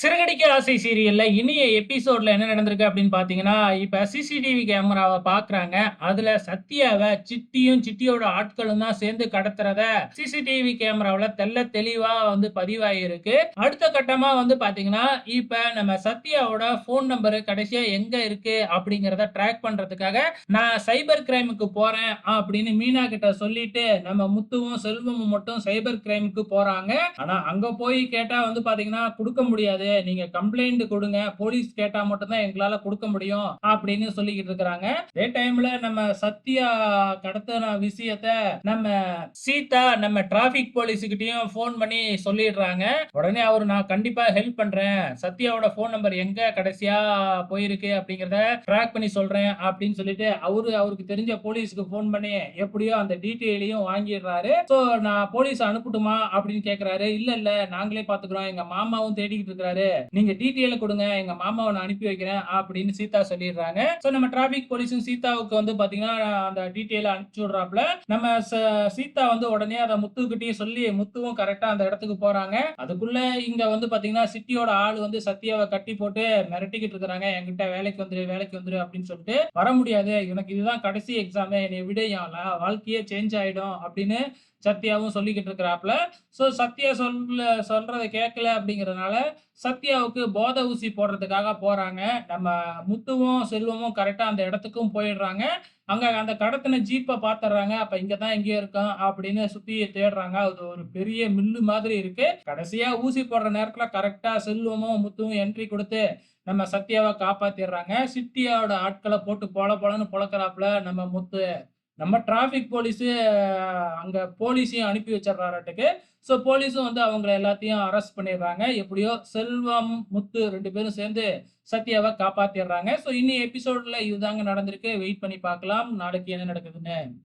சிறகடிக்க ஆசை சீரியல்ல இனிய எபிசோட்ல என்ன நடந்திருக்கு அப்படின்னு பார்த்தீங்கன்னா, இப்ப சிசிடிவி கேமராவ பார்க்குறாங்க. அதுல சத்யாவ சிட்டியும், சிட்டியோட ஆட்களும் தான் சேர்ந்து கடத்துறத சிசிடிவி கேமராவுல தெள்ளத் தெளிவா பதிவாகியிருக்கு. அடுத்த கட்டமா பார்த்தீங்கன்னா, இப்ப நம்ம சத்யாவோட ஃபோன் நம்பர் கடைசியா எங்க இருக்கு அப்படிங்கிறத ட்ராக் பண்றதுக்காக, நான் சைபர் கிரைமுக்கு போறேன் அப்படின்னு மீனா கிட்ட சொல்லிட்டு, நம்ம முத்துவும், செல்வமும் மட்டும் சைபர் கிரைமுக்கு போறாங்க. ஆனா அங்க போய் கேட்டா பார்த்தீங்கன்னா, குடுக்க முடியாது. நீங்க கம்ப்ளைண்ட் குடுங்க. போலீஸ் கேட்டா மட்டும் தான் எங்களால குடுக்க முடியும் அப்படின்னு சொல்லிக்கிட்டு இருக்காங்க. அதே டைம்ல நம்ம சத்யா கடத்தின விஷயத்த நம்ம சீதா நம்ம டிராபிக் போலீஸ்கிட்டயும் ஃபோன் பண்ணி சொல்லிடுறாங்க. உடனே அவரு நான் கண்டிப்பா ஹெல்ப் பண்றேன். சத்யாவோட ஃபோன் நம்பர் எங்க கடைசியா போயிருக்கு அப்படிங்கிறத ட்ராக் பண்ணி சொல்றேன் அப்படின்னு சொல்லிட்டு அவருக்கு தெரிஞ்ச போலீஸ்க்கு ஃபோன் பண்ணி எப்படியோ அந்த டீட்டெயிலையும் வாங்கிடுறாரு. சோ நான் போலீஸ் அனுப்பட்டுமா அப்படின்னு கேக்குறாரு. இல்ல இல்ல நாங்களே பாத்துக்கிறோம். எங்க மாமாவும் தேடிக்கிட்டு இருக்காரு. நீங்க டீட்டெயில் கொடுங்க. எங்க மாமாவை நான் அனுப்பி வைக்கிறேன் அப்படின்னு சீதா சொல்லிடுறாங்க. சோ நம்ம டிராபிக் போலீஸும் சீதாவுக்கு பாத்தீங்கன்னா அந்த டீட்டெயில் அனுப்பிச்சு விடுறாப்ல. நம்ம சீதா உடனே அதை முத்துக்கிட்டயும் சொல்லி முத்துவும் கரெக்டா அந்த இடத்துக்கு போறாங்க. அதுக்குள்ள இங்க பாத்தீங்கன்னா சிட்டியோட ஆள் சத்யாவை கட்டி போட்டு மிரட்டிக்கிட்டு இருக்காங்க. என்கிட்ட வேலைக்கு வந்துரு வேலைக்கு வந்துரு அப்படின்னு சொல்லிட்டு வர முடியாது. எனக்கு இதுதான் கடைசி எக்ஸாம். என்னை விட என் வாழ்க்கையே சேஞ்ச் ஆயிடும் அப்படின்னு சத்யாவும் சொல்லிக்கிட்டு இருக்கிறாப்ல. சோ சத்யா சொல்றத கேட்கல அப்படிங்கறதுனால சத்யாவுக்கு போதை ஊசி போடுறதுக்காக போறாங்க. நம்ம முத்துவும் செல்வமும் கரெக்டா அந்த இடத்துக்கும் போயிடுறாங்க. அங்க அந்த கடத்தின ஜீப்ப பாத்துடுறாங்க. அப்ப இங்க தான் எங்கேயோ இருக்கான் அப்படின்னு சுத்தி தேடுறாங்க. அது ஒரு பெரிய மில்லு மாதிரி இருக்கு. கடைசியா ஊசி போடுற நேரத்துல கரெக்டா செல்வமும் முத்துவும் என்ட்ரி கொடுத்து நம்ம சத்யாவ காப்பாத்திடுறாங்க. சிட்டியோட ஆட்கள போட்டு பொல பொலன்னு பொளக்குறாப்புல நம்ம முத்து. நம்ம டிராபிக் போலீஸ் அங்க போலீஸையும் அனுப்பி வச்சிடுறாராட்டுக்கு. சோ போலீஸும் அவங்கள எல்லாத்தையும் அரெஸ்ட் பண்ணிடுறாங்க. எப்படியோ செல்வம், முத்து 2 பேரும் சேர்ந்து சத்யாவ காப்பாத்திடுறாங்க. சோ இனி எபிசோட்ல இதுதாங்க நடந்திருக்கு. வெயிட் பண்ணி பார்க்கலாம். நாளைக்கு என்ன நடக்குதுன்னு.